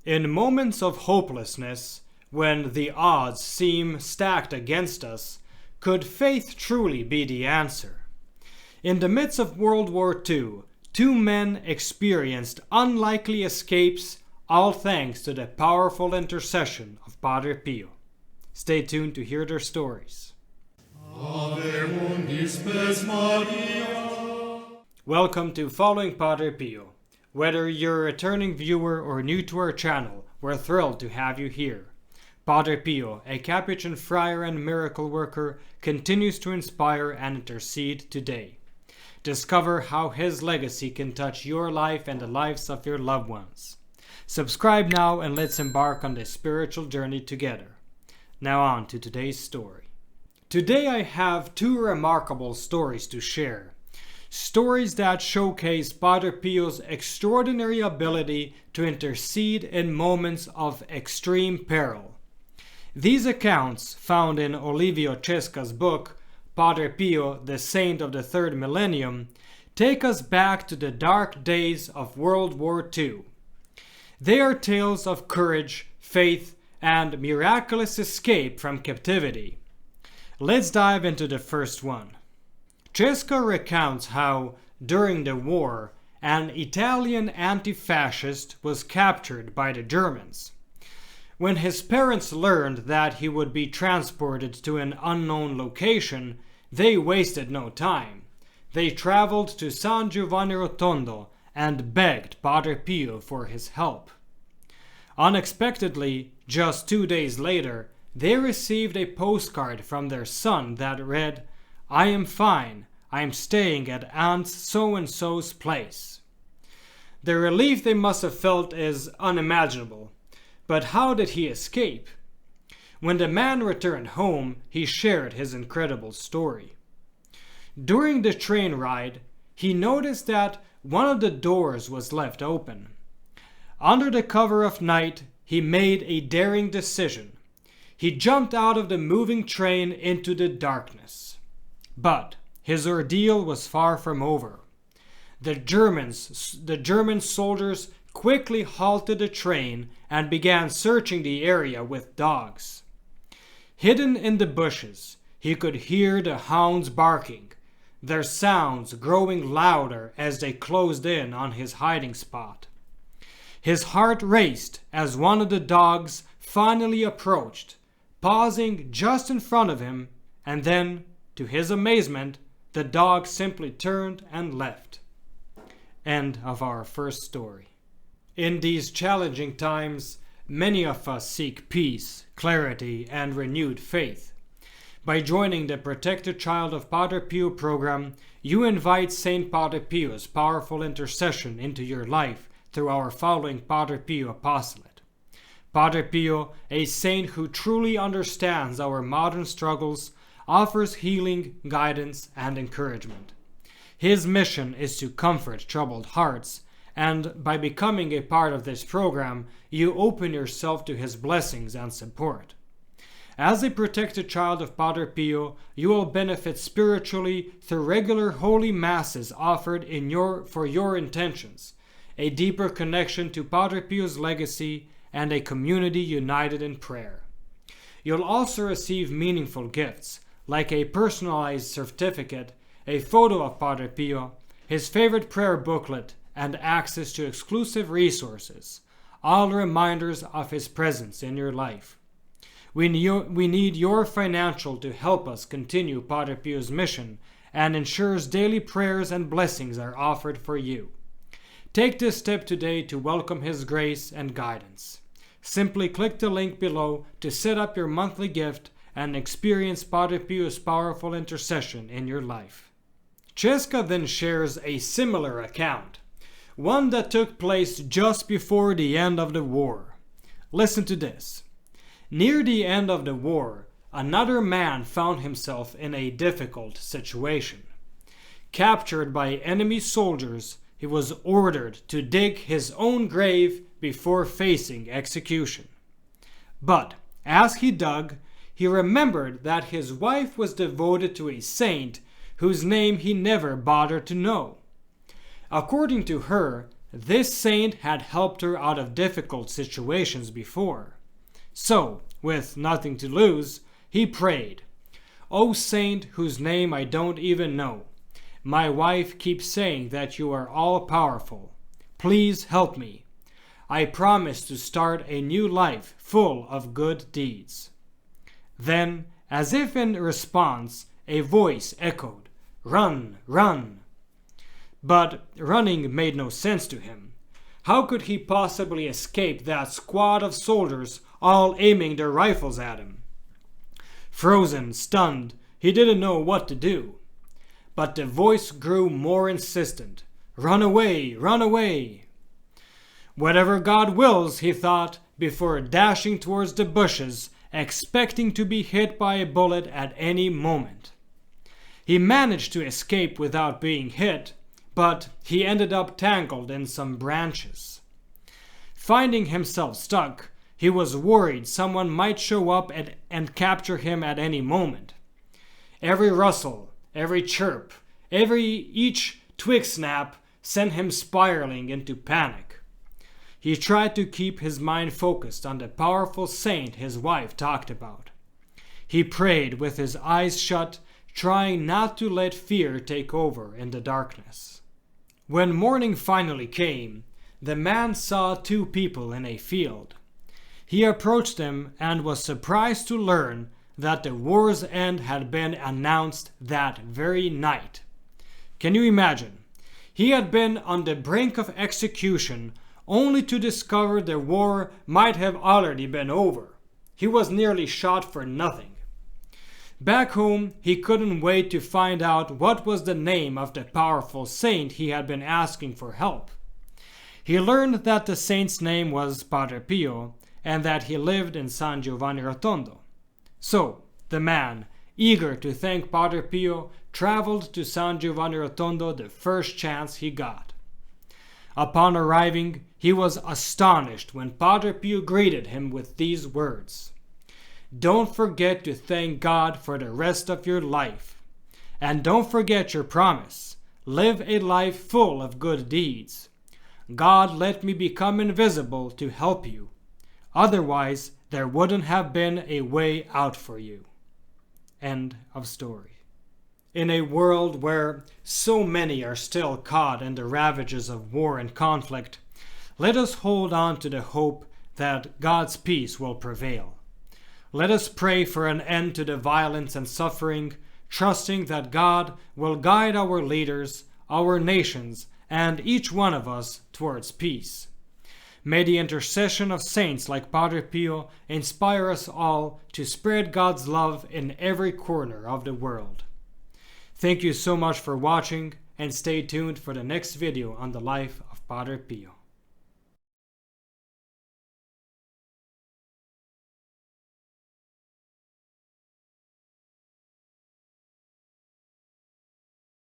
In moments of hopelessness, when the odds seem stacked against us, could faith truly be the answer? In the midst of World War II, two men experienced unlikely escapes, all thanks to the powerful intercession of Padre Pio. Stay tuned to hear their stories. Welcome to Following Padre Pio. Whether you're a returning viewer or new to our channel, we're thrilled to have you here. Padre Pio, a Capuchin friar and miracle worker, continues to inspire and intercede today. Discover how his legacy can touch your life and the lives of your loved ones. Subscribe now and let's embark on this spiritual journey together. Now on to today's story. Today I have two remarkable stories to share. Stories that showcase Padre Pio's extraordinary ability to intercede in moments of extreme peril. These accounts, found in Olivio Cesca's book, Padre Pio, the Saint of the Third Millennium, take us back to the dark days of World War II. They are tales of courage, faith, and miraculous escape from captivity. Let's dive into the first one. Cesca recounts how, during the war, an Italian anti-fascist was captured by the Germans. When his parents learned that he would be transported to an unknown location, they wasted no time. They traveled to San Giovanni Rotondo and begged Padre Pio for his help. Unexpectedly, just 2 days later, they received a postcard from their son that read, "I am fine. I am staying at Aunt so-and-so's place." The relief they must have felt is unimaginable. But how did he escape? When the man returned home, he shared his incredible story. During the train ride, he noticed that one of the doors was left open. Under the cover of night, he made a daring decision. He jumped out of the moving train into the darkness. But his ordeal was far from over. The German soldiers quickly halted the train and began searching the area with dogs. Hidden in the bushes, he could hear the hounds barking, their sounds growing louder as they closed in on his hiding spot. His heart raced as one of the dogs finally approached, pausing just in front of him, and then, to his amazement, the dog simply turned and left. End of our first story. In these challenging times, many of us seek peace, clarity, and renewed faith. By joining the Protected Child of Padre Pio program, you invite Saint Padre Pio's powerful intercession into your life through our following Padre Pio apostolate. Padre Pio, a saint who truly understands our modern struggles, offers healing, guidance, and encouragement. His mission is to comfort troubled hearts, and by becoming a part of this program, you open yourself to his blessings and support. As a protected child of Padre Pio, you will benefit spiritually through regular holy masses offered for your intentions, a deeper connection to Padre Pio's legacy, and a community united in prayer. You'll also receive meaningful gifts, like a personalized certificate, a photo of Padre Pio, his favorite prayer booklet, and access to exclusive resources, all reminders of his presence in your life. We need your financial to help us continue Padre Pio's mission and ensures daily prayers and blessings are offered for you. Take this step today to welcome his grace and guidance. Simply click the link below to set up your monthly gift and experience Padre Pio's powerful intercession in your life. Cesca then shares a similar account, one that took place just before the end of the war. Listen to this. Near the end of the war, another man found himself in a difficult situation. Captured by enemy soldiers, he was ordered to dig his own grave before facing execution. But as he dug, he remembered that his wife was devoted to a saint whose name he never bothered to know. According to her, this saint had helped her out of difficult situations before. So, with nothing to lose, he prayed, "O saint whose name I don't even know, my wife keeps saying that you are all-powerful. Please help me. I promise to start a new life full of good deeds." Then, as if in response, a voice echoed, "Run, run." But running made no sense to him. How could he possibly escape that squad of soldiers all aiming their rifles at him? Frozen, stunned, he didn't know what to do. But the voice grew more insistent. "Run away, run away." Whatever God wills, he thought, before dashing towards the bushes, expecting to be hit by a bullet at any moment. He managed to escape without being hit, but he ended up tangled in some branches. Finding himself stuck, he was worried someone might show up and capture him at any moment. Every rustle, every chirp, each twig snap sent him spiraling into panic. He tried to keep his mind focused on the powerful saint his wife talked about. He prayed with his eyes shut, trying not to let fear take over in the darkness. When morning finally came, the man saw two people in a field. He approached them and was surprised to learn that the war's end had been announced that very night. Can you imagine? He had been on the brink of execution only to discover the war might have already been over. He was nearly shot for nothing. Back home, he couldn't wait to find out what was the name of the powerful saint he had been asking for help. He learned that the saint's name was Padre Pio and that he lived in San Giovanni Rotondo. So, the man, eager to thank Padre Pio, traveled to San Giovanni Rotondo the first chance he got. Upon arriving, he was astonished when Padre Pio greeted him with these words: "Don't forget to thank God for the rest of your life. And don't forget your promise. Live a life full of good deeds. God let me become invisible to help you. Otherwise, there wouldn't have been a way out for you." End of story. In a world where so many are still caught in the ravages of war and conflict, let us hold on to the hope that God's peace will prevail. Let us pray for an end to the violence and suffering, trusting that God will guide our leaders, our nations, and each one of us towards peace. May the intercession of saints like Padre Pio inspire us all to spread God's love in every corner of the world. Thank you so much for watching, and stay tuned for the next video on the life of Padre Pio.